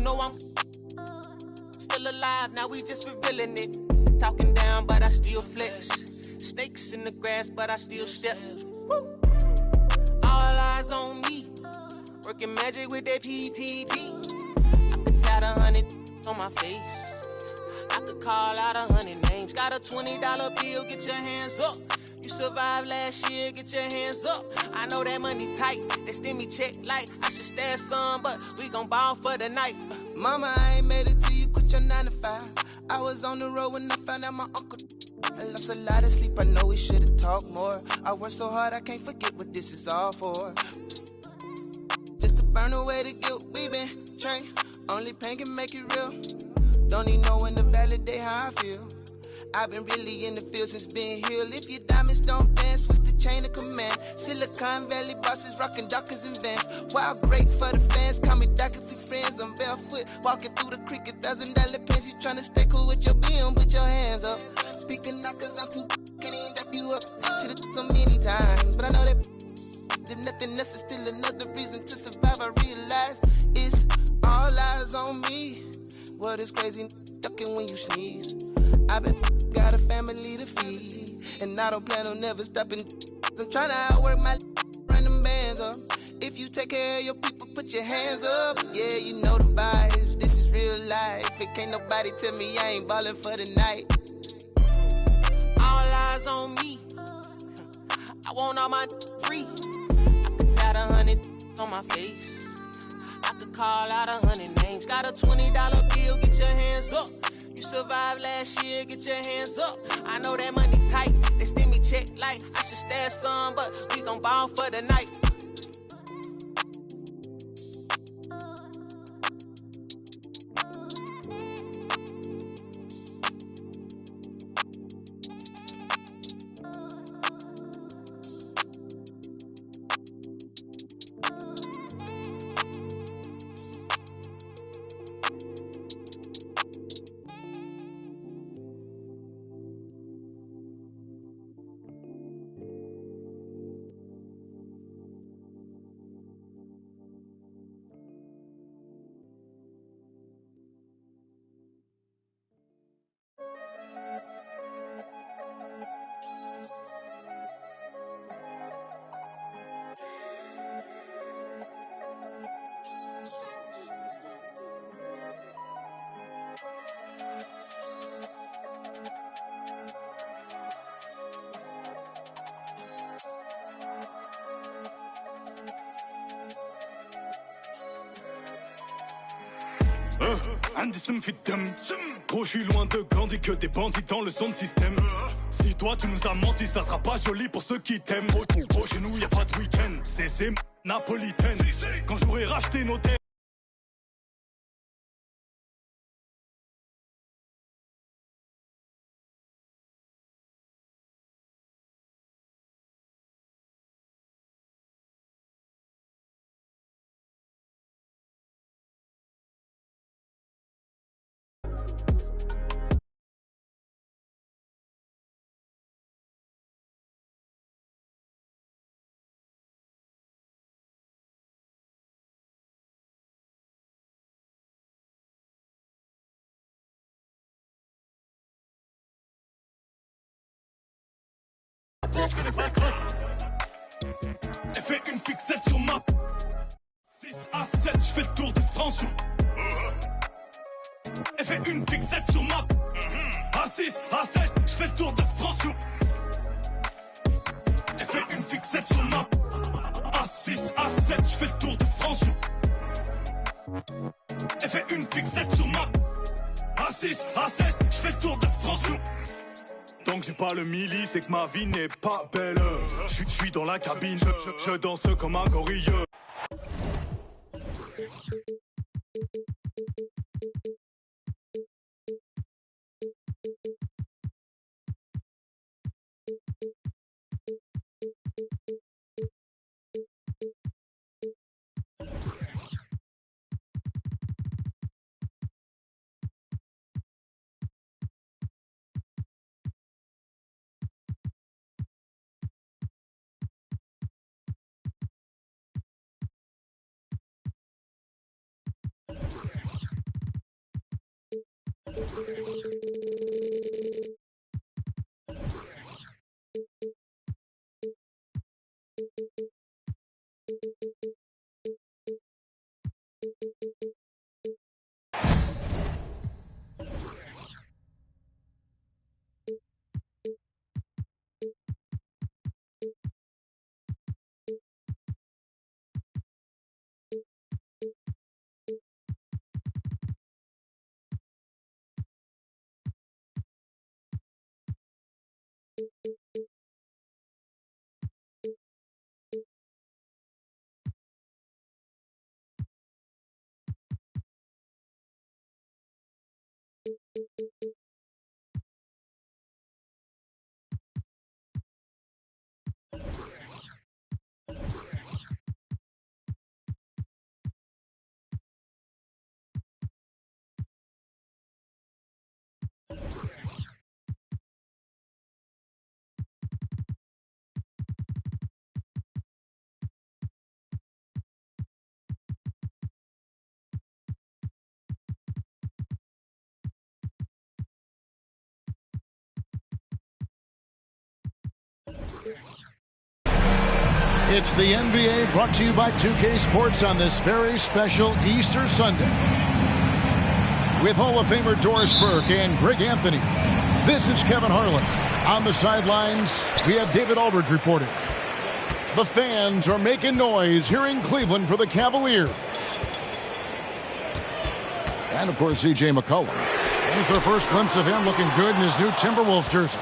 know I'm still alive, now we just revealing it. Talking down, but I still flex. Snakes in the grass, but I still step. Woo. All eyes on me. Working magic with that PPP. I could tat 100 on my face. I could call out 100 names. Got a $20 bill, get your hands up. You survived last year, get your hands up. I know that money tight, they stimmy check like I should stash some, but we gon' ball for the night. Mama, I ain't made it till you quit your 9 to 5. I was on the road when I found out my uncle. I lost a lot of sleep, I know we should've talked more. I worked so hard, I can't forget what this is all for. Just to burn away the guilt, we been trained. Only pain can make it real. Don't need no one to validate how I feel. I've been really in the field since being healed. If your diamonds don't dance, switch the chain of command. Silicon Valley bosses rocking Dockers and Vans. Wild great for the fans, call me Doc if we friends. I'm barefoot, walking through the creek, $1,000 pants. You tryna stay cool with your BM, put your hands up. Speaking out cause I'm too can't even dap you up. Should've so many times, but I know that if nothing else is still another reason to survive. I realize it's all eyes on me. What is crazy, ducking when you sneeze. I've been got a family to feed, and I don't plan on never stopping. I'm trying to outwork my run them bands up. If you take care of your people, put your hands up. Yeah, you know the vibes. This is real life. It can't nobody tell me I ain't ballin' for the night. All eyes on me. I want all my free. I could tat 100 on my face. I could call out 100 names. Got a $20 bill, get your hands up. You survived last year, get your hands up. I know that money tight, they stimmy check like I should stash some, but we gon' ball for the night. Indicem fit dem. Gros, je suis loin de Gandhi, que des bandits dans le son de système. Si toi tu nous as menti, ça sera pas joli pour ceux qui t'aiment. Gros, chez nous y a pas de week-end. C'est napolitaine. Quand j'aurai racheté nos terres. Elle fait une fixette sur ma 6 à 7, je fais le tour de France. Elle fait une fixette sur ma A6, A7, je fais le tour de France. Elle fait une fixette sur ma A6, A7, je fais le tour de France. Elle fait une fixette sur ma A6, A7, je fais le tour de France. Donc j'ai pas le mili, c'est que ma vie n'est pas belle. Je suis dans la cabine, je danse comme un gorille. It's the NBA brought to you by 2K Sports on this very special Easter Sunday. With Hall of Famer Doris Burke and Greg Anthony, this is Kevin Harlan. On the sidelines, we have David Aldridge reporting. The fans are making noise here in Cleveland for the Cavaliers. And, of course, C.J. McCollum. And it's our first glimpse of him looking good in his new Timberwolves jersey.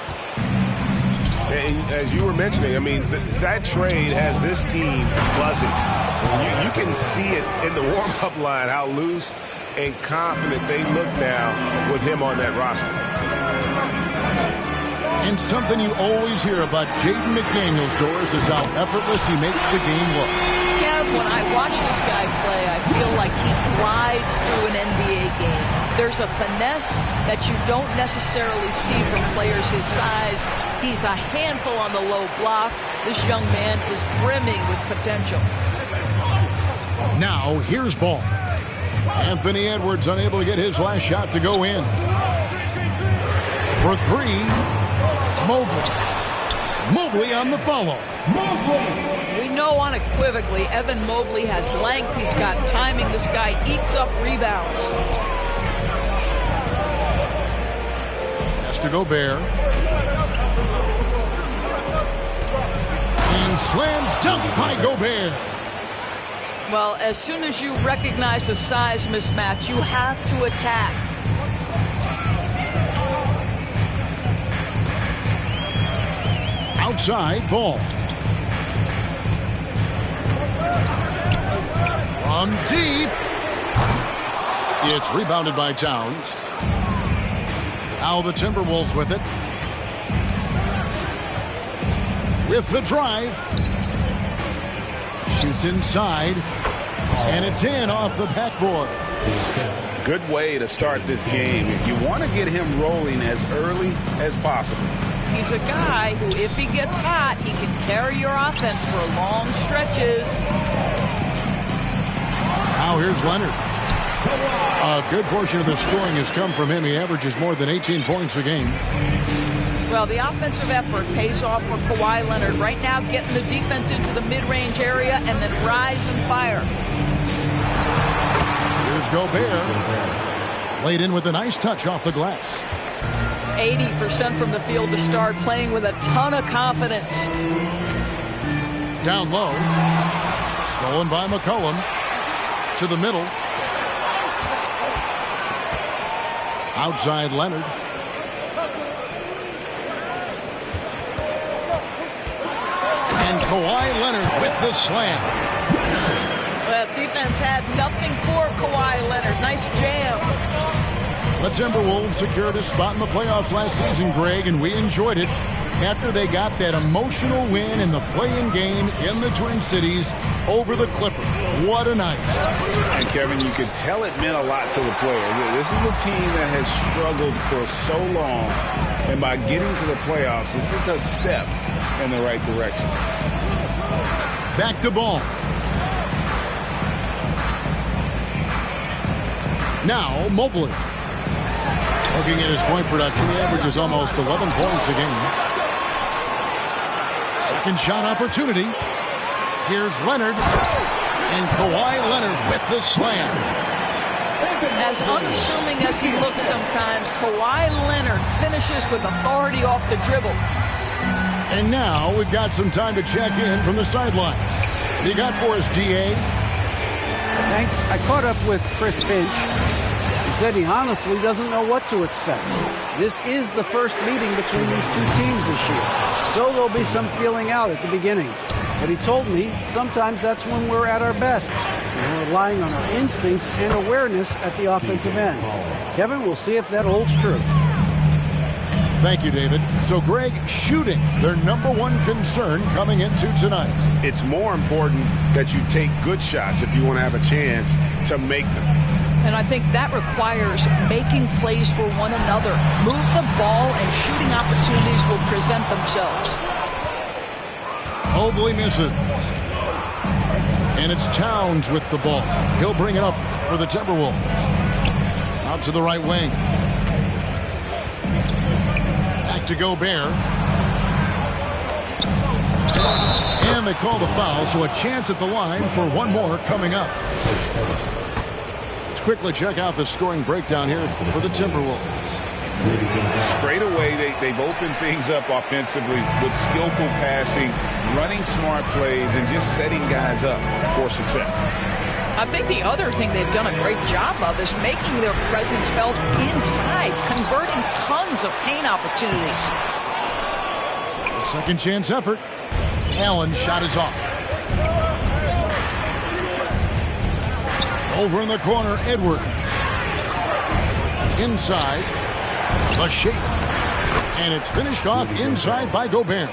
As you were mentioning, I mean, that trade has this team buzzing. You can see it in the warm-up line, how loose and confident they look now with him on that roster. And something you always hear about Jaden McDaniels, Doris, is how effortless he makes the game look. Kev, when I watch this guy play, I feel like he glides through an NBA game. There's a finesse that you don't necessarily see from players his size. He's a handful on the low block. This young man is brimming with potential. Now, here's ball. Anthony Edwards unable to get his last shot to go in. For three, Mobley. Mobley on the follow. We know unequivocally Evan Mobley has length. He's got timing. This guy eats up rebounds. Has to Gobert. And slam dunk by Gobert. Well, as soon as you recognize the size mismatch, you have to attack. Outside ball. From deep. It's rebounded by Towns. Now the Timberwolves with it. With the drive. Shoots inside. And it's in off the backboard. Good way to start this game. You want to get him rolling as early as possible. He's a guy who, if he gets hot, he can carry your offense for long stretches. Now here's Leonard. A good portion of the scoring has come from him. He averages more than 18 points a game. Well, the offensive effort pays off for Kawhi Leonard. Right now, getting the defense into the mid-range area and then rise and fire. Here's Gobert. Laid in with a nice touch off the glass. 80% from the field to start, playing with a ton of confidence. Down low. Stolen by McCollum. To the middle. Outside Leonard. And Kawhi Leonard with the slam. Well, defense had nothing for Kawhi Leonard. Nice jam. The Timberwolves secured a spot in the playoffs last season, Greg, and we enjoyed it after they got that emotional win in the play-in game in the Twin Cities over the Clippers. What a night. And, Kevin, you could tell it meant a lot to the players. This is a team that has struggled for so long, and by getting to the playoffs, this is a step in the right direction. Back to ball. Now, Mobley. Looking at his point production, he averages almost 11 points a game. Second shot opportunity. Here's Leonard. And Kawhi Leonard with the slam. As unassuming as he looks sometimes, Kawhi Leonard finishes with authority off the dribble. And now we've got some time to check in from the sidelines. What you got for us, DA? Thanks. I caught up with Chris Finch. He said he honestly doesn't know what to expect. This is the first meeting between these two teams this year, so there'll be some feeling out at the beginning. But he told me sometimes that's when we're at our best. We're relying on our instincts and awareness at the offensive end. Kevin, we'll see if that holds true. Thank you, David. So, Greg, shooting, their number one concern coming into tonight. It's more important that you take good shots if you want to have a chance to make them. And I think that requires making plays for one another. Move the ball and shooting opportunities will present themselves. Mobley misses. And it's Towns with the ball. He'll bring it up for the Timberwolves. Out to the right wing. Back to Gobert. And they call the foul, so a chance at the line for one more coming up. Let's quickly check out the scoring breakdown here for the Timberwolves. Straight away, they've opened things up offensively with skillful passing, running smart plays, and just setting guys up for success. I think the other thing they've done a great job of is making their presence felt inside, converting tons of paint opportunities. A second chance effort. Allen's shot is off. Over in the corner, Edwards. Inside. The shake. And it's finished off inside by Gobert.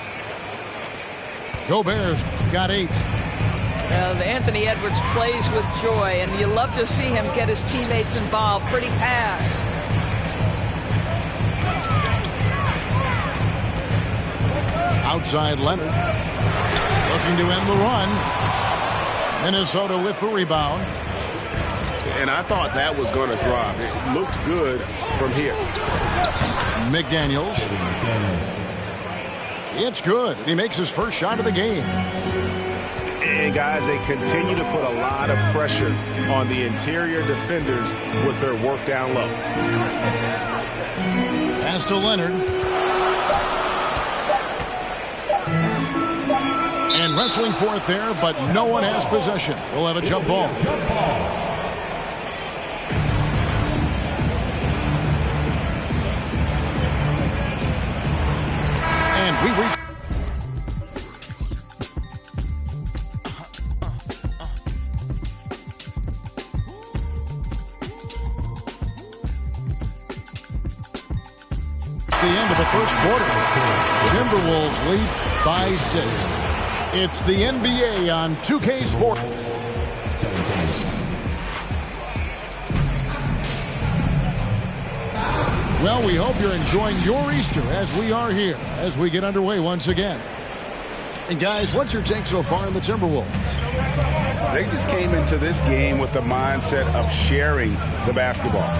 Gobert's got 8. Anthony Edwards plays with joy, and you love to see him get his teammates involved. Pretty pass. Outside Leonard. Looking to end the run. Minnesota with the rebound. And I thought that was going to drop. It looked good from here. McDaniels. It's good. He makes his first shot of the game. And, guys, they continue to put a lot of pressure on the interior defenders with their work down low. Pass to Leonard. And wrestling for it there, but no one has possession. We'll have a jump ball. And we reach. It's the end of the first quarter. Timberwolves lead by 6. It's the NBA on 2K Sports. Well, we hope you're enjoying your Easter as we are here, as we get underway once again. And guys, what's your take so far on the Timberwolves? They just came into this game with the mindset of sharing the basketball.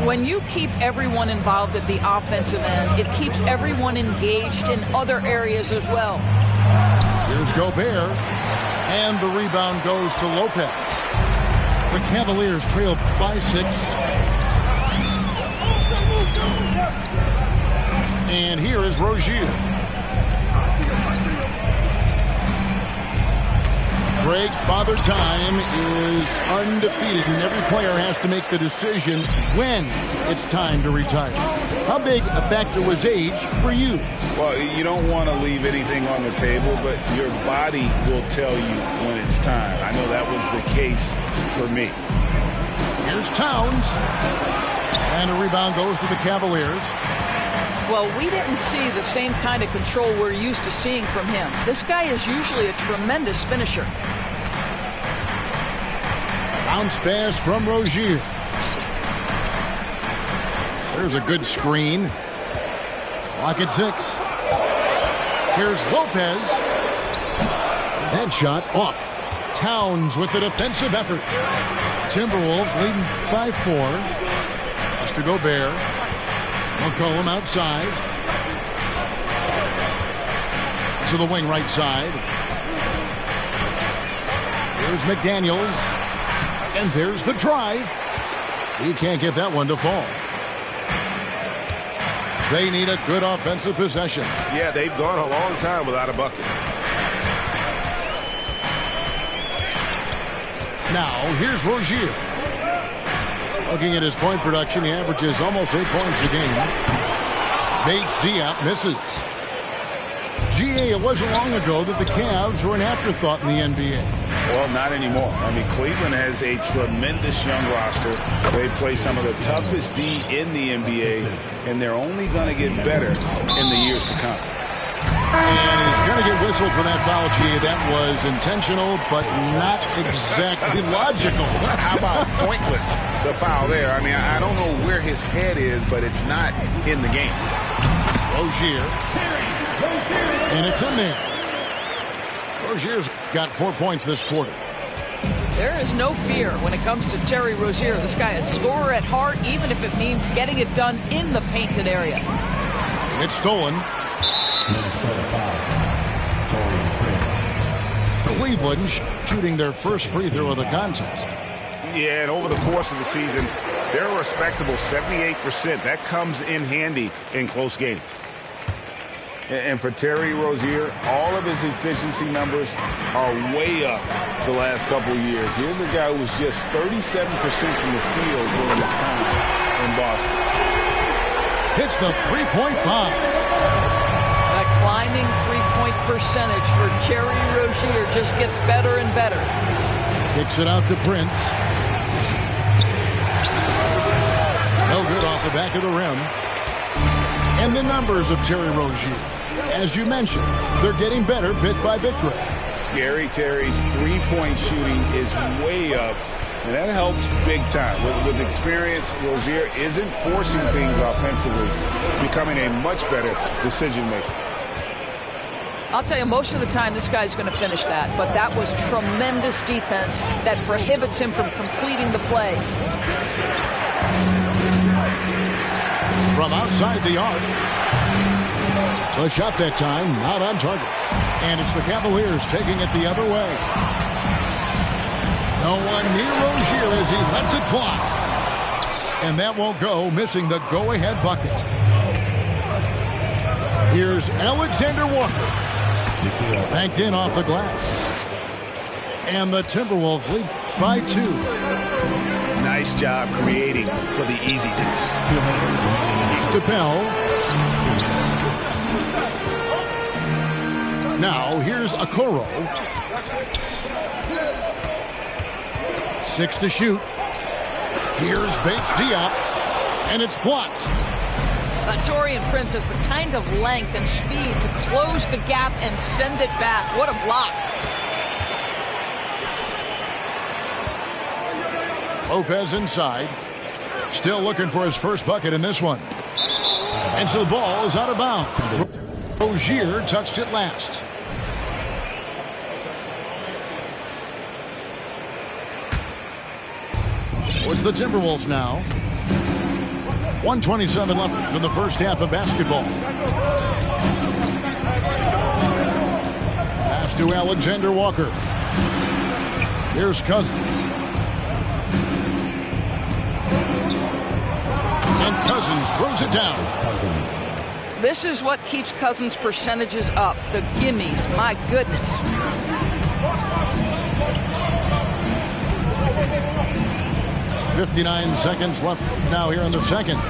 When you keep everyone involved at the offensive end, it keeps everyone engaged in other areas as well. Here's Gobert, and the rebound goes to Lopez. The Cavaliers trail by 6. And here is Rozier. Greg, Father Time is undefeated, and every player has to make the decision when it's time to retire. How big a factor was age for you? Well, you don't want to leave anything on the table, but your body will tell you when it's time. I know that was the case for me. Here's Towns. And a rebound goes to the Cavaliers. Well, we didn't see the same kind of control we're used to seeing from him. This guy is usually a tremendous finisher. Bounce pass from Rozier. There's a good screen. Clock at 6. Here's Lopez. Headshot off. Towns with the defensive effort. Timberwolves leading by 4. Pass to Gobert. McCollum outside. To the wing right side. There's McDaniels. And there's the drive. He can't get that one to fall. They need a good offensive possession. Yeah, they've gone a long time without a bucket. Now, here's Rozier. Looking at his point production, he averages almost 8 points a game. Bates-Diop misses. GA, it wasn't long ago that the Cavs were an afterthought in the NBA. Well, not anymore. I mean, Cleveland has a tremendous young roster. They play some of the toughest D in the NBA, and they're only going to get better in the years to come. And he's going to get whistled for that foul, GA. That was intentional, but not exactly logical. How about pointless? It's a foul there. I mean, I don't know where his head is, but it's not in the game. Rozier. And it's in there. Rozier's got 4 points this quarter. There is no fear when it comes to Terry Rozier. This guy is a scorer at heart, even if it means getting it done in the painted area. It's stolen. Cleveland shooting their first free throw of the contest. Yeah, and over the course of the season, they're a respectable 78%. That comes in handy in close games. And for Terry Rozier, all of his efficiency numbers are way up the last couple of years. Here's a guy who was just 37% from the field during his time in Boston. Hits the three-point bomb. That climbing three-point percentage for Terry Rozier just gets better and better. Kicks it out to Prince. No good off the back of the rim. And the numbers of Terry Rozier. As you mentioned, they're getting better bit by bit, Greg. Scary Terry's three-point shooting is way up, and that helps big time. With experience, Rozier isn't forcing things offensively, becoming a much better decision maker. I'll tell you, most of the time this guy's going to finish that, but that was tremendous defense that prohibits him from completing the play. From outside the arc. The shot that time, not on target. And it's the Cavaliers taking it the other way. No one near Rozier as he lets it fly. And that won't go, missing the go-ahead bucket. Here's Alexander Walker. Banked in off the glass. And the Timberwolves lead by 2. Nice job creating for the easy deuce. DePel. Now, here's Okoro. 6 to shoot. Here's Bates-Diop. And it's blocked. Taurean Prince has the kind of length and speed to close the gap and send it back. What a block. Lopez inside. Still looking for his first bucket in this one. And so the ball is out of bounds. Rozier touched it last. Towards the Timberwolves now. 1:27 left in the first half of basketball. Pass to Alexander Walker. Here's Cousins. And Cousins throws it down. This is what keeps Cousins' percentages up. The gimmies, my goodness. .59 seconds left now here in the second.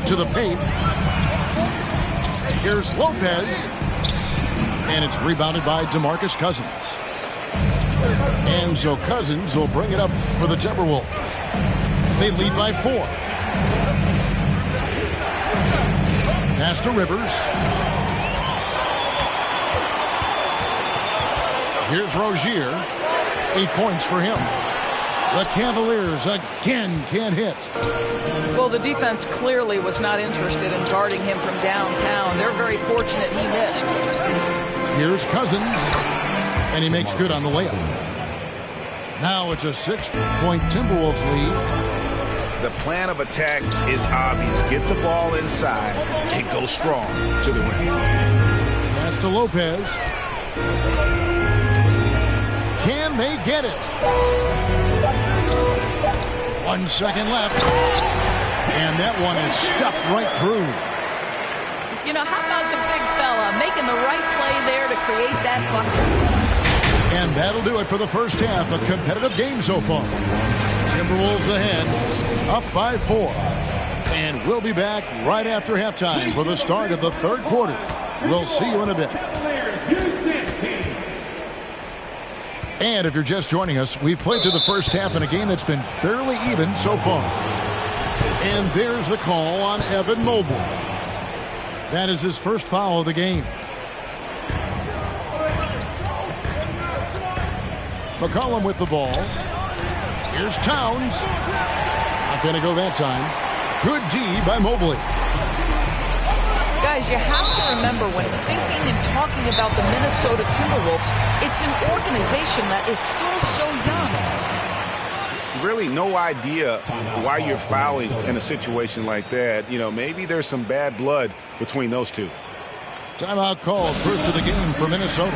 To the paint. Here's Lopez. And it's rebounded by DeMarcus Cousins. And so Cousins will bring it up for the Timberwolves. They lead by 4. Pass to Rivers. Here's Rozier. 8 points for him. The Cavaliers again can't hit. Well, the defense clearly was not interested in guarding him from downtown. They're very fortunate he missed. Here's Cousins. And he makes good on the layup. Now it's a 6-point Timberwolves lead. the plan of attack is obvious. Get the ball inside and go strong to the rim. Pass to Lopez. Can they get it? 1 second left. And that one is stuffed right through. You know, how about the big fella making the right play there to create that bucket? And that'll do it for the first half. A competitive game so far. Timberwolves ahead, up by 4. And we'll be back right after halftime for the start of the third quarter. We'll see you in a bit. And if you're just joining us, we've played through the first half in a game that's been fairly even so far. And there's the call on Evan Mobley. That is his first foul of the game. McCollum with the ball. Here's Towns. Not going to go that time. Good D by Mobley. Guys, you have to remember when thinking and talking about the Minnesota Timberwolves, it's an organization that is still so young. Really no idea why you're fouling in a situation like that. You know, maybe there's some bad blood between those two. Timeout called. First of the game for Minnesota.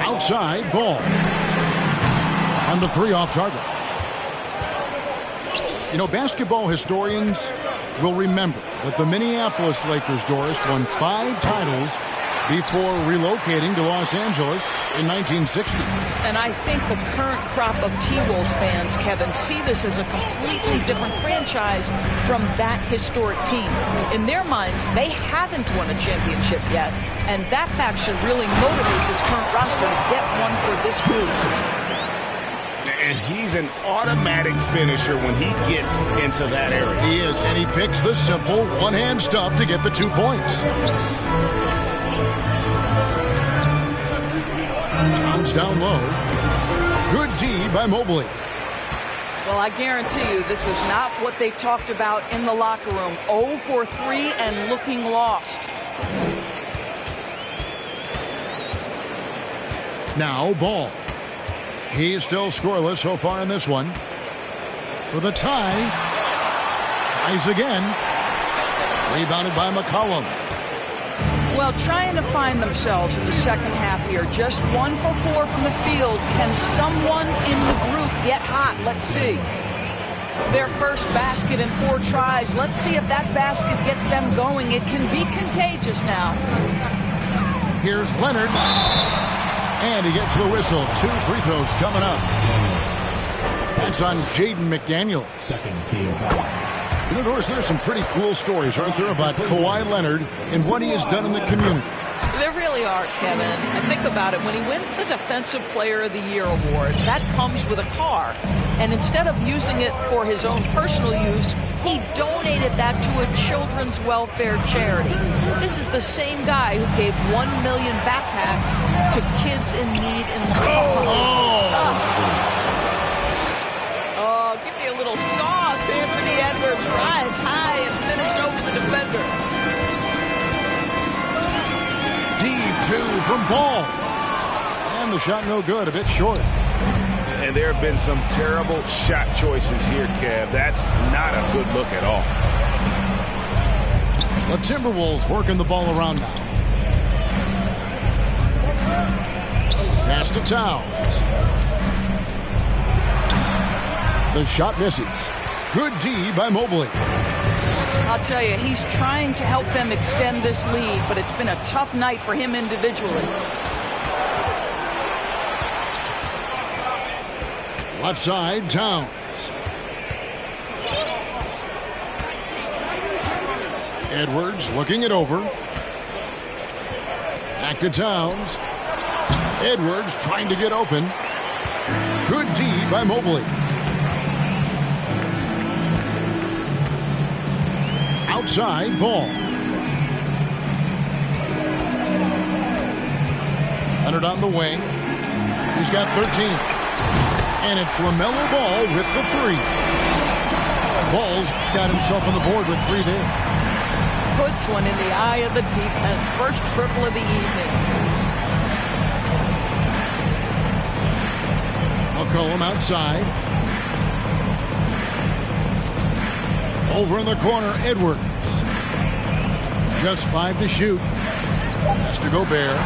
Outside, Ball. And the 3 off target. You know, basketball historians will remember that the Minneapolis Lakers, Doris, won 5 titles before relocating to Los Angeles in 1960. And I think the current crop of T-Wolves fans, Kevin, see this as a completely different franchise from that historic team. In their minds, they haven't won a championship yet, and that fact should really motivate this current roster to get one for this group. And he's an automatic finisher when he gets into that area. He is, and he picks the simple one-hand stuff to get the 2 points. Towns down low. Good D by Mobley. Well, I guarantee you this is not what they talked about in the locker room. 0 for 3 and looking lost. Now Ball. He's still scoreless so far in this one. For the tie. Tries again. Rebounded by McCollum. Well, trying to find themselves in the second half here. Just 1 for 4 from the field. Can someone in the group get hot? Let's see. Their first basket in 4 tries. Let's see if that basket gets them going. It can be contagious now. Here's Leonard. And he gets the whistle. 2 free throws coming up. That's on Jaden McDaniel. Second team. You know, Doris, there's some pretty cool stories, aren't there, about Kawhi Leonard and what he has done in the community. There really are, Kevin. And think about it. When he wins the Defensive Player of the Year award, that comes with a car. And instead of using it for his own personal use, he donated that to a children's welfare charity. This is the same guy who gave 1 million backpacks to kids in need in the give me a little sauce. Anthony Edwards rise high and finish over the defender. Deep 2 from Ball. And the shot no good, a bit short. And there have been some terrible shot choices here, Kev. That's not a good look at all. The Timberwolves working the ball around now. Pass to Towns. The shot misses. Good D by Mobley. I'll tell you, he's trying to help them extend this lead, but it's been a tough night for him individually. Left side, Towns. Edwards looking it over. Back to Towns. Edwards trying to get open. Good D by Mobley. Outside ball. Leonard on the wing. He's got 13. And it's LaMelo Ball with the three. Ball's got himself on the board with 3 there. Puts one in the eye of the defense. First triple of the evening. McCollum outside. Over in the corner, Edwards. Just 5 to shoot. Has to Gobert.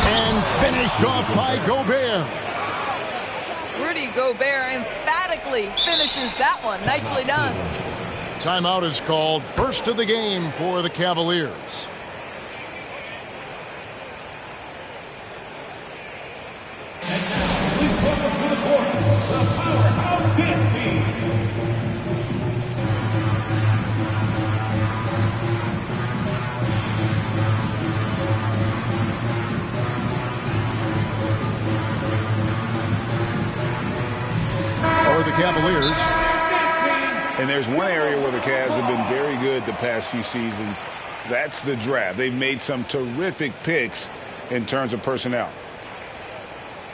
And finished off by Gobert. Rudy Gobert emphatically finishes that one. Nicely done. Timeout is called. First of the game for the Cavaliers. Cavaliers. And there's one area where the Cavs have been very good the past few seasons. That's the draft. They've made some terrific picks in terms of personnel.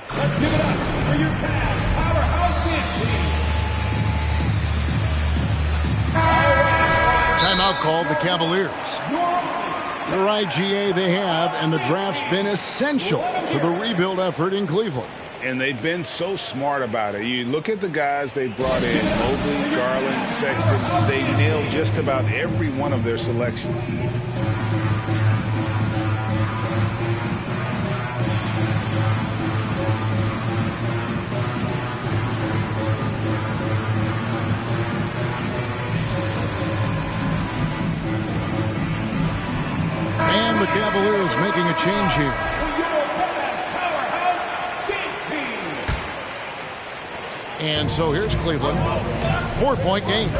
Let's give it up for your Cavs powerhouse dance team. Timeout called the Cavaliers. The right, GA, they have, and the draft's been essential to the rebuild effort in Cleveland. And they've been so smart about it. You look at the guys they brought in, Mobley, Garland, Sexton. They nailed just about every one of their selections. And the Cavaliers making a change here. And so here's Cleveland. 4-point game.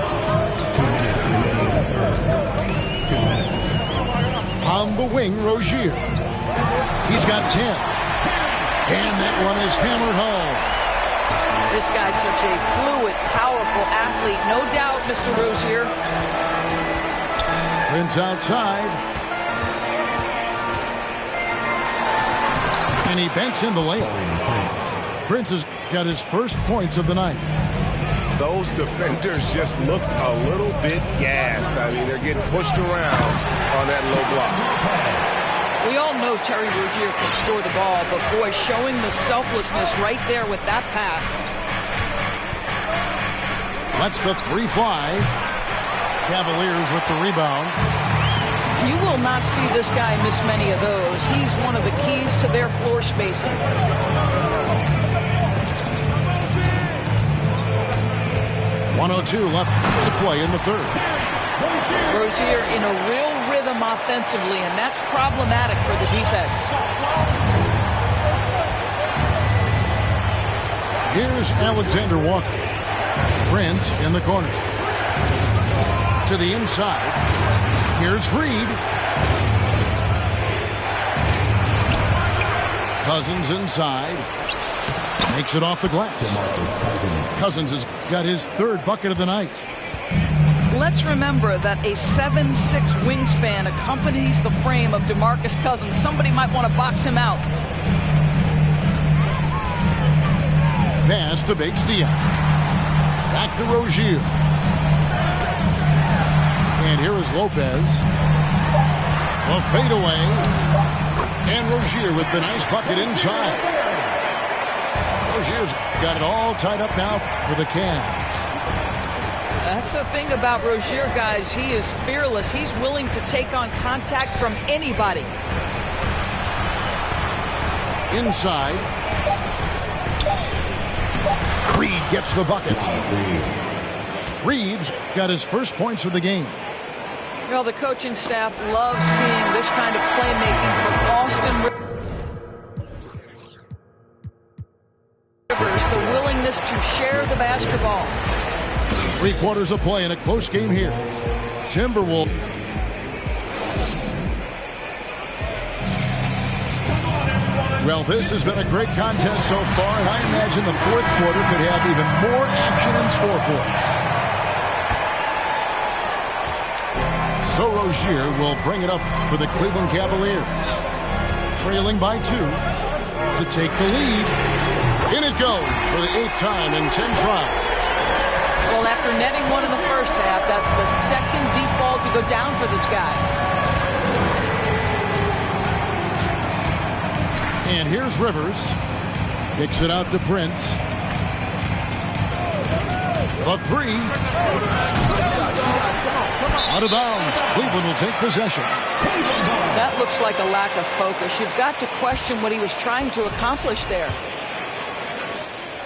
On the wing, Rozier. He's got 10. And that one is hammered home. This guy's such a fluid, powerful athlete. No doubt, Mr. Rozier. Prince outside. And he banks in the lane. Prince has got his first points of the night. Those defenders just look a little bit gassed. I mean, they're getting pushed around on that low block. We all know Terry Rozier can score the ball, but boy, showing the selflessness right there with that pass. Lets the three fly. Cavaliers with the rebound. You will not see this guy miss many of those. He's one of the keys to their floor spacing. 1:02 left to play in the third. Rozier in a real rhythm offensively, and that's problematic for the defense. Here's Alexander Walker. Prince in the corner. To the inside. Here's Reed. Cousins inside. Makes it off the glass. Cousins has got his third bucket of the night. Let's remember that a 7'6" wingspan accompanies the frame of DeMarcus Cousins. Somebody might want to box him out. Pass to Bates-Diop. Back to Rozier. And here is Lopez. A fadeaway. And Rozier with the nice bucket inside. Rozier's got it all tied up now for the Cavs. That's the thing about Rozier, guys. He is fearless. He's willing to take on contact from anybody. Inside. Reed gets the bucket. Reed's got his first points of the game. Well, the coaching staff loves seeing this kind of playmaking from Austin Rivers. The willingness to share the basketball. 3 quarters of play in a close game here. Timberwolves. Come on, everyone. Well, this has been a great contest so far, and I imagine the fourth quarter could have even more action in store for us. So Rozier will bring it up for the Cleveland Cavaliers. Trailing by 2 to take the lead. In it goes for the 8th time in 10 tries. Well, after netting one in the first half, that's the second deep ball to go down for this guy. And here's Rivers. Kicks it out to Prince. A 3. Out of bounds. Cleveland will take possession. That looks like a lack of focus. You've got to question what he was trying to accomplish there.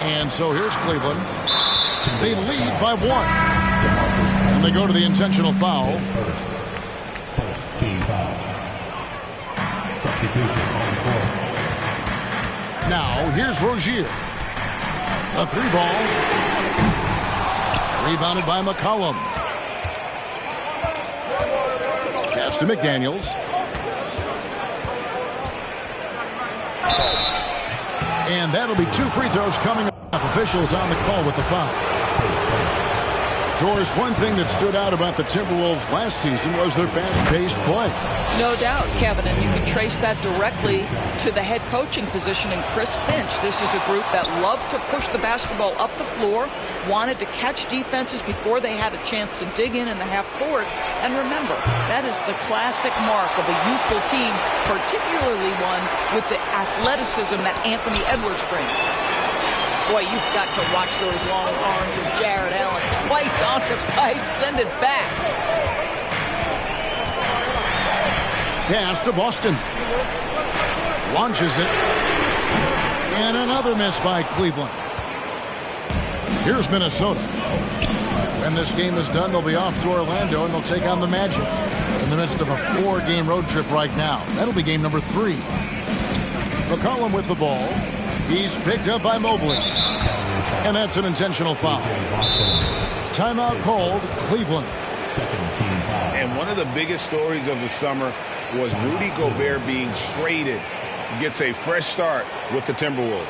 And so here's Cleveland. They lead by 1. And they go to the intentional foul. First team foul. Substitution on the court. Now here's Rozier. A 3 ball. Rebounded by McCollum. Pass to McDaniels. And that'll be 2 free throws coming up. Officials on the call with the foul. Doris, one thing that stood out about the Timberwolves last season was their fast-paced play. No doubt, Kevin, and you can trace that directly to the head coaching position in Chris Finch. This is a group that loved to push the basketball up the floor, wanted to catch defenses before they had a chance to dig in the half court. And remember, that is the classic mark of a youthful team, particularly one with the athleticism that Anthony Edwards brings. Boy, you've got to watch those long arms of Jared Allen. Twice on the pipe, send it back. Pass to Boston. Launches it. And another miss by Cleveland. Here's Minnesota. When this game is done, they'll be off to Orlando, and they'll take on the Magic in the midst of a 4-game road trip right now. That'll be game number 3. McCollum with the ball. He's picked up by Mobley. And that's an intentional foul. Timeout called, Cleveland. And one of the biggest stories of the summer was Rudy Gobert being traded. He gets a fresh start with the Timberwolves.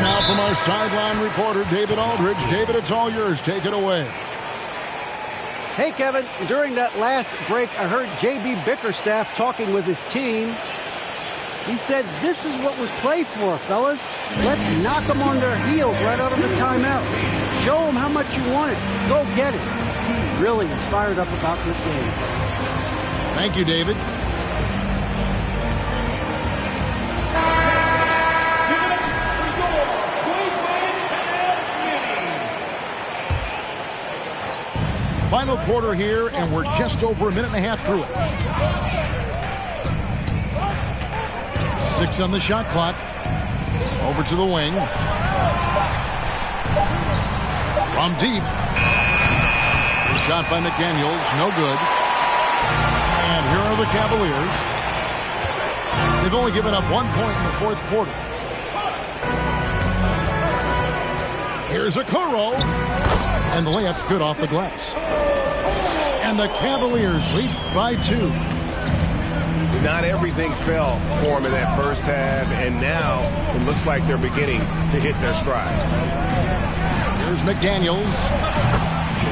Now from our sideline reporter, David Aldridge. David, it's all yours. Take it away. Hey, Kevin. During that last break, I heard J.B. Bickerstaff talking with his team. He said, this is what we play for, fellas. Let's knock them on their heels right out of the timeout. Show them how much you want it. Go get it. He really is fired up about this game. Thank you, David. Final quarter here, and we're just over a minute and a half through it. 6 on the shot clock. Over to the wing. From deep. Shot by McDaniels. No good. And here are the Cavaliers. They've only given up 1 point in the fourth quarter. Here's Okoro. And the layup's good off the glass. And the Cavaliers lead by 2. Not everything fell for them in that first half, and now it looks like they're beginning to hit their stride. Here's McDaniels.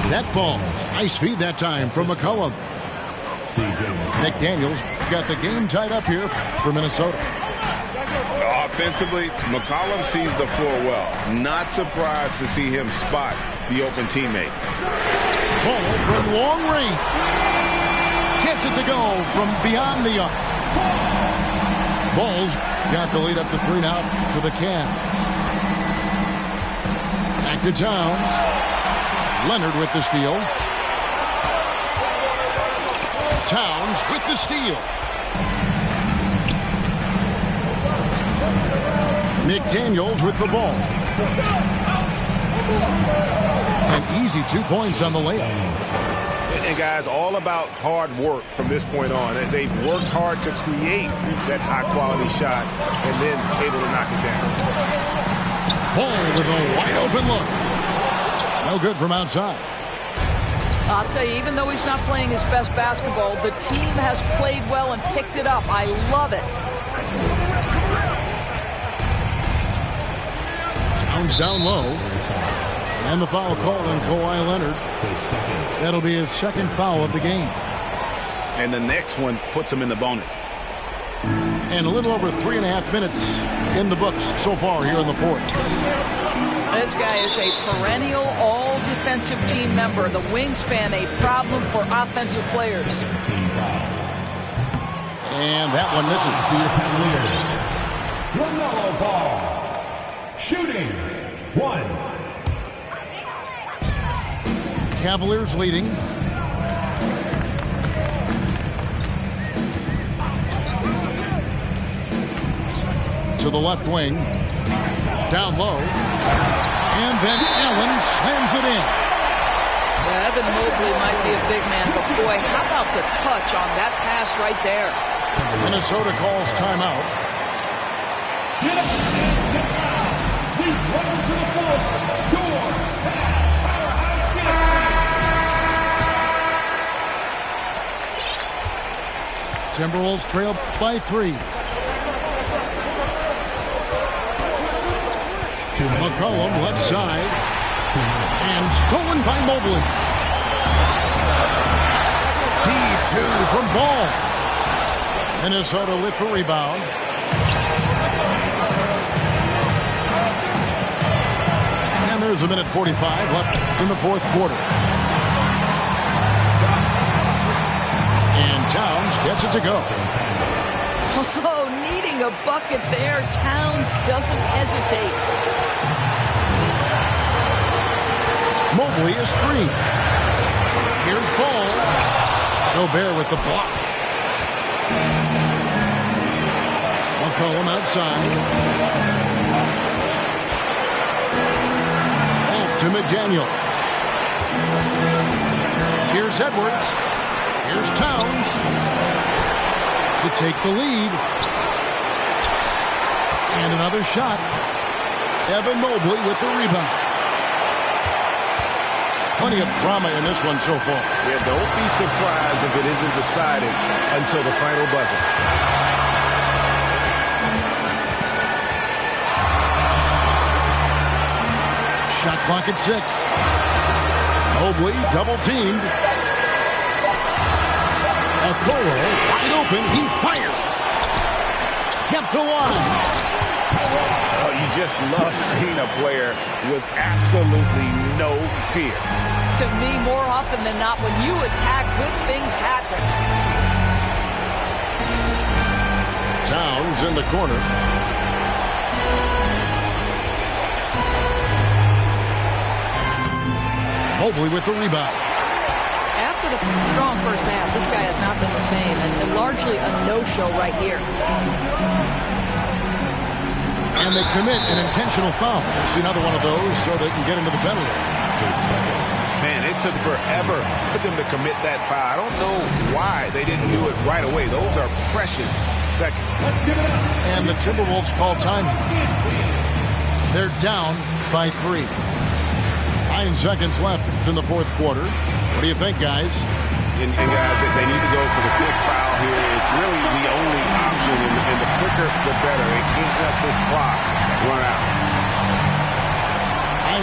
That falls. Nice feed that time from McCollum. McDaniels got the game tied up here for Minnesota. Offensively, McCollum sees the floor well. Not surprised to see him spot the open teammate. Ball from long range. Gets it to go from beyond the arc. Bulls got the lead up to 3 now for the Cavs. Back to Towns. Leonard with the steal. Towns with the steal. McDaniels with the ball. An easy 2 points on the layup. And guys, all about hard work from this point on. They've worked hard to create that high-quality shot and then able to knock it down. Ball with a wide open look. No good from outside. I'll tell you, even though he's not playing his best basketball, the team has played well and picked it up. I love it. Towns down low. And the foul call on Kawhi Leonard. That'll be his second foul of the game. And the next one puts him in the bonus. And a little over 3.5 minutes in the books so far here in the fourth. This guy is a perennial all-defensive team member. The Wingspan, a problem for offensive players. And that one misses. LaMelo Ball. Shooting. 1. Cavaliers leading. To the left wing. Down low. And then Allen slams it in. Yeah, Evan Mobley might be a big man, but boy, how about the touch on that pass right there? Minnesota calls timeout. Get up and get down. He's running to the floor. Score. Timberwolves trail by 3. McCollum left side. And stolen by Mobley. Deep 2 from Ball. Minnesota with the rebound. And there's a minute 45 left in the fourth quarter. And Towns gets it to go. Oh, needing a bucket there. Towns doesn't hesitate. Mobley is free. Here's Ball. Gobert with the block. McCollum outside. Back to McDaniel. Here's Edwards. Here's Towns to take the lead. And another shot. Evan Mobley with the rebound. Plenty of drama in this one so far. Yeah, don't be surprised if it isn't decided until the final buzzer. Shot clock at 6. Mobley double teamed. Okoro wide open. He fires. Kept alive. Oh, you just love seeing a player with absolutely no fear. To me, more often than not, when you attack, good things happen. Towns in the corner. Mobley with the rebound. After the strong first half, this guy has not been the same, and largely a no-show right here. And they commit an intentional foul. See another one of those so they can get into the penalty. Man, it took forever for them to commit that foul. I don't know why they didn't do it right away. Those are precious seconds. And the Timberwolves call time. They're down by 3. 9 seconds left in the fourth quarter. What do you think, guys? And guys, they need to go for the quick foul here. It's really the only option, and the quicker, the better. They can't let this clock run out.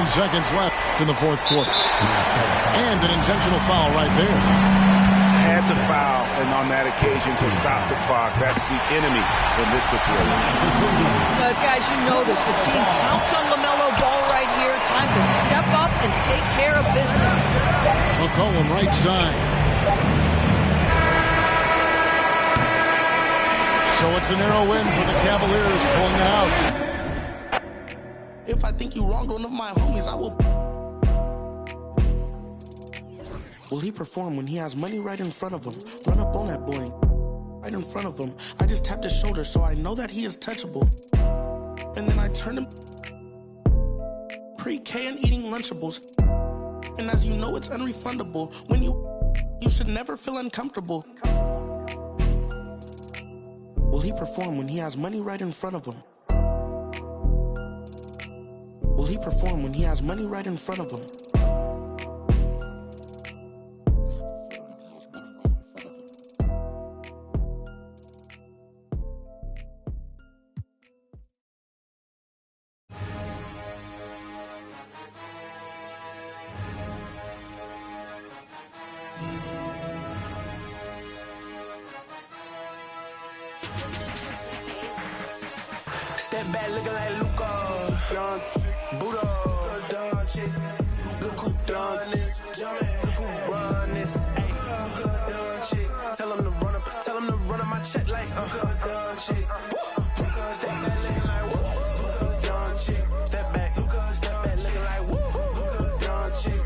9 seconds left in the fourth quarter. And an intentional foul right there. Had to foul, and on that occasion to stop the clock. That's the enemy in this situation. Guys, you notice the team counts on LaMelo Ball right here. Time to step up and take care of business. McCollum right side. So it's a narrow win for the Cavaliers, pulling it out. If I think you wronged one of my homies, I will. Will he perform when he has money right in front of him? Run up on that boy right in front of him. I just tapped his shoulder so I know that he is touchable. And then I turned him pre-K and eating Lunchables. And as you know, it's unrefundable. When you should never feel uncomfortable. Will he perform when he has money right in front of him? Will he perform when he has money right in front of him? Step back looking like Luka. Buddha, Don chick. Look who done this. Look who run this. Ay, Don chick. Tell him to run up my check like Don chick. Step back looking like woo. Don chick. Step back looking like woo. Don chick.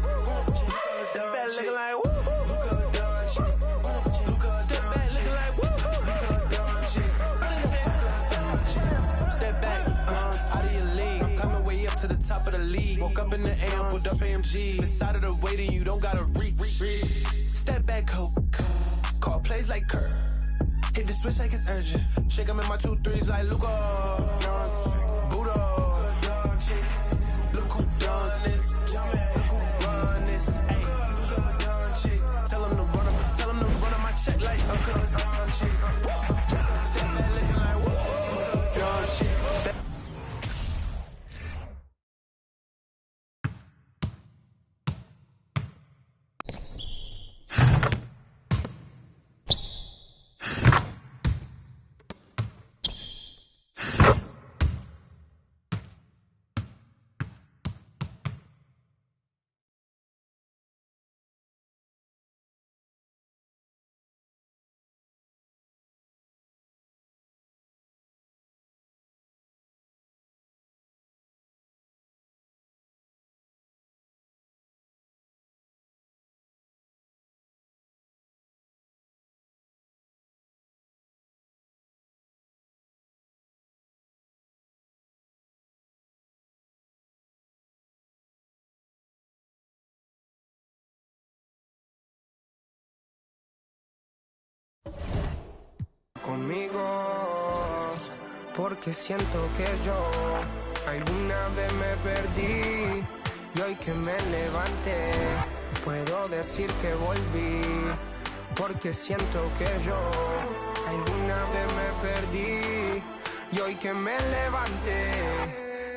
Step back looking like woo. To the top of the league. Woke up in the AM, pulled up AMG. Beside of the waiting, you don't gotta reach. Step back, coat. Call plays like Kurt. Hit the switch like it's urgent. Shake them in my 2-3s like Luka. Buddha. Look who done this. Look who run this. Ay. Tell him to run on my check like Don chick. Step back looking like woo. Don chick. Conmigo, porque siento que yo alguna vez me perdí y hoy que me levanté puedo decir que volví, porque siento que yo alguna vez me perdí y hoy que me levanté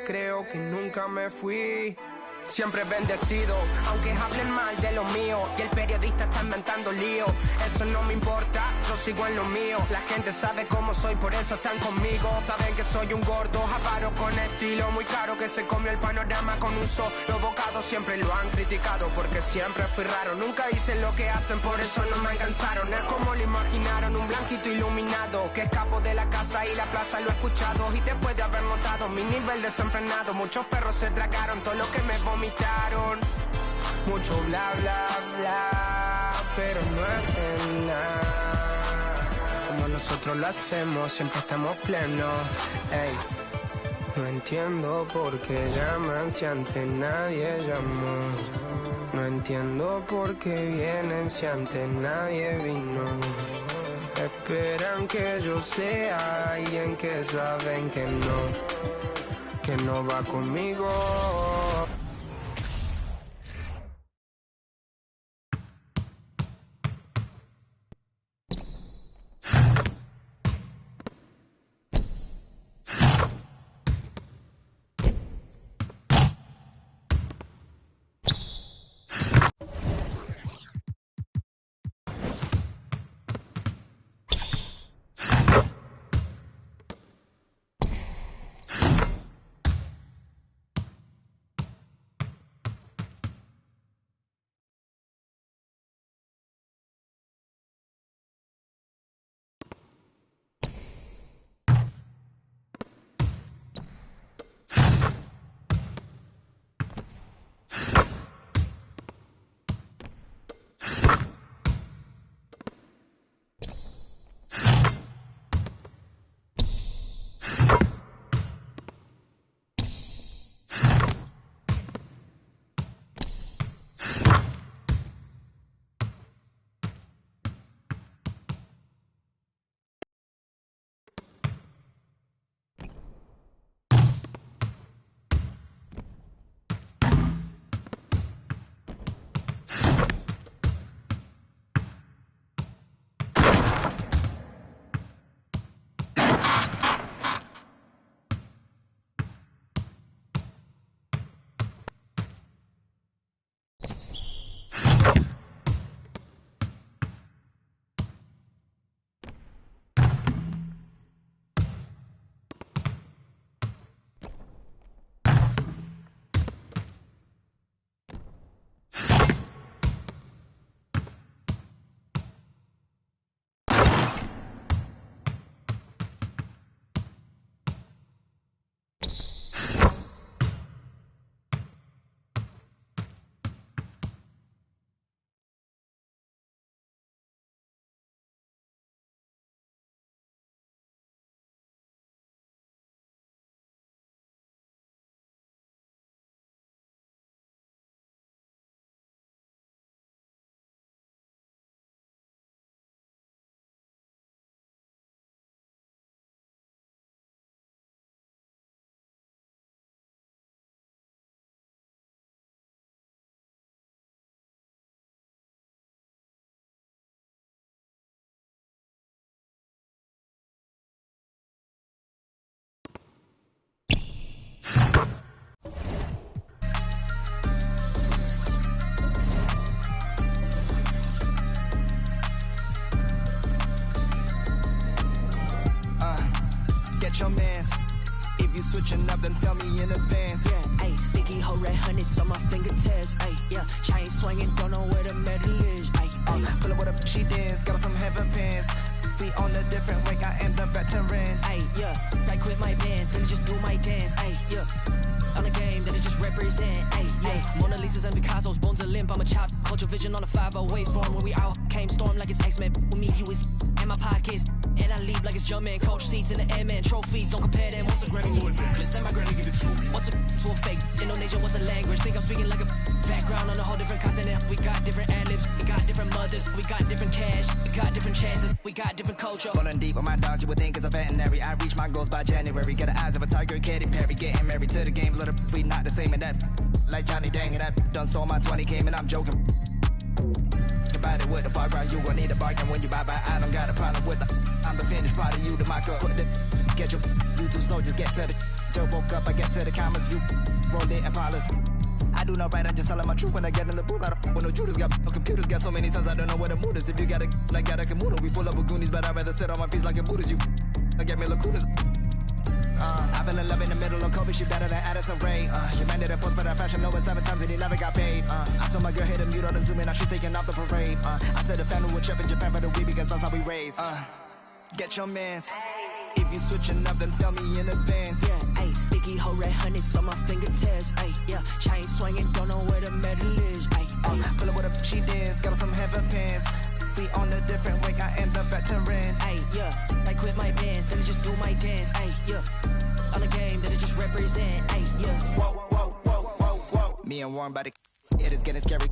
creo que nunca me fui. Siempre bendecido, aunque hablen mal de lo mío y el periodista está inventando lío. Eso no me importa, yo sigo en lo mío. La gente sabe cómo soy, por eso están conmigo. Saben que soy un gordo, avaro con estilo muy caro, que se comió el panorama con un solo bocado. Siempre lo han criticado porque siempre fui raro. Nunca hice lo que hacen, por eso no me alcanzaron. Es como lo imaginaron, un blanquito iluminado que escapo de la casa y la plaza, lo he escuchado. Y después de haber notado mi nivel desenfrenado, muchos perros se tragaron todo lo que me vomitaron. Mucho bla bla bla, pero no hacen nada como nosotros lo hacemos, siempre estamos plenos. Ey, no entiendo por qué llaman si antes nadie llamó. No entiendo por qué vienen si antes nadie vino. Esperan que yo sea alguien que saben que no va conmigo. your mans. If you switching up, then tell me in advance. Yeah, ayy, sticky hoe red hundreds on my fingertips. Ayy, yeah, chain swinging, don't know where the metal is. Ayy, pull up with a she dance, got some heaven pants. We on a different wake, I am the veteran. Ayy, yeah, right quit my bands, then just do my dance. Ayy, yeah. On the game that it just represent, ayy, yeah. Mona Lisa's and Picasso's, bones are limp. I'm a chop, culture vision on a 508 storm. When we out, came storm like it's X-Men. With me, you is in my pockets. And I leave like it's Jumpman. Coach seats in the airman. Trophies, don't compare them. What's a Grammy to a necklace? And my granny give it to me. What's a to a fake? Indonesia, what's a language? Think I'm speaking like a background on a whole different continent. We got different ad-libs, we got different mothers, we got different cash, we got different chances, we got different culture. Rolling deep with my dogs, you would think it's a veterinary. I reach my goals by January. Get the eyes of a tiger, Katy Perry. Getting married to the game, little we not the same in that. Like Johnny Dang and that done stole my 20K, and I'm joking. About it with the far right, you gon' need a bargain when you buy. I don't got a problem with the. I'm the finished product, you the marker. Put the get your you too slow, just get to the. Joe woke up, I get to the commas, you roll it and polish. I do not right, I just telling my truth when I get in the booth. I don't when no Judas got no computers, got so many sons, I don't know what the mood is. If you got a like got a Kamuda, we full of Goonies, but I'd rather sit on my feet like a Buddhist. You I get me lacunas. I fell in love in the middle of Kobe, she better than Addison Rae. You man did a post for that fashion Nova 7 times and he never got paid. I told my girl hit a mute on the Zoom and now she taking off the parade. I tell the family we're tripping Japan for the week because that's how we raised. Get your mans. If you switching up, then tell me in advance. Yeah, ayy, sticky hoe red hundreds on my fingertips. Ayy, yeah, chain swinging, don't know where the metal is. Ayy, pull up with a she dance, got some heaven pants. We on a different wake, I am the veteran. Ayy, yeah, I quit my bands, then just do my dance. Ayy, yeah, on the game that it just represent. Ayy, yeah. Whoa, whoa, whoa, whoa, whoa. Me and Warren by the it is getting scary.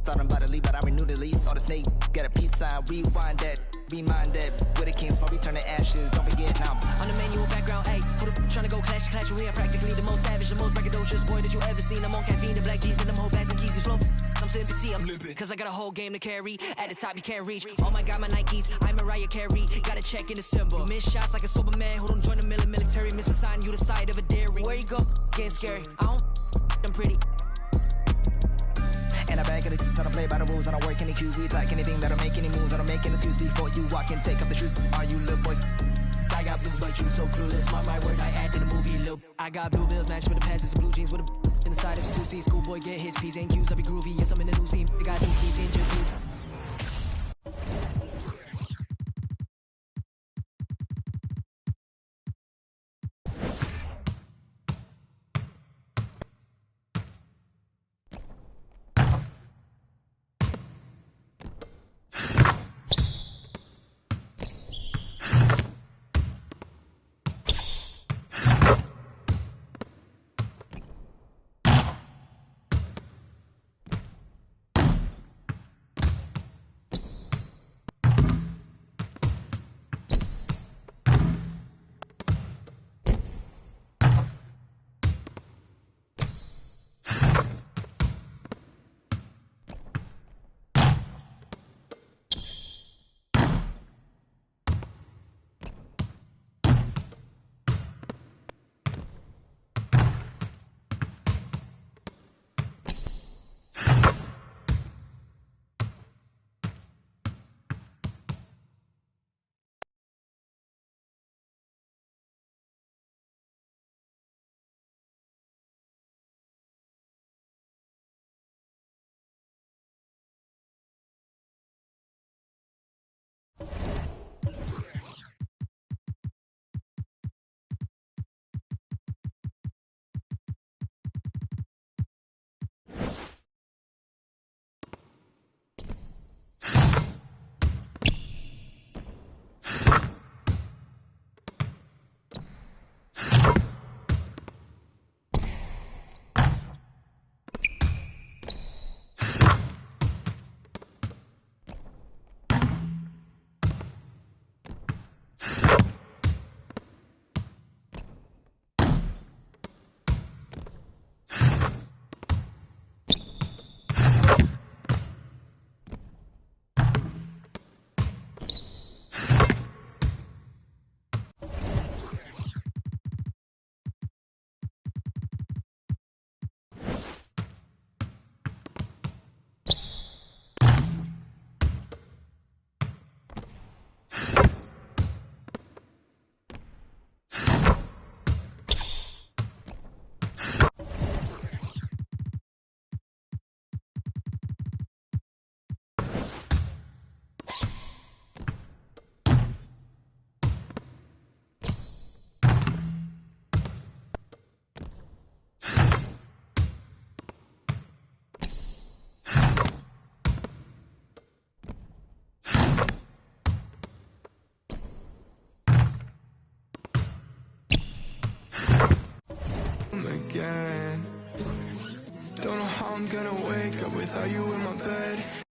Thought I'm about to leave, but I renew the lease. Saw the snake, get a peace sign, rewind that. Remind that we're the kings before we turn to ashes. Don't forget now. On the manual background, ayy, who the tryna go clash? We are practically the most savage, the most braggadocious boy that you ever seen. I'm on caffeine, the black G's, and them whole bags and keys. These flow. I'm sipping tea, I'm limping. Cause I got a whole game to carry. At the top, you can't reach. Oh my god, my Nikes, I'm Mariah Carey. Gotta check in December. You miss shots like a Superman who don't join the military. Miss a sign, you the side of a dairy. Where you go? Getting scary. I don't. I'm pretty. And I back of the I don't play by the rules, I don't work any QB type anything that'll make any moves, I don't make any suits before you walk and take off the shoes. Are you little boys? I got blues, but you so clueless. Mark my words, I add to the movie, lil. I got blue bills matched with the pants and blue jeans with a in the side of his 2C. Schoolboy get his P's and Q's, I be groovy. Yes, I'm in the new scene. I got 2 G's in just Again. Don't know how I'm gonna wake up without you in my bed.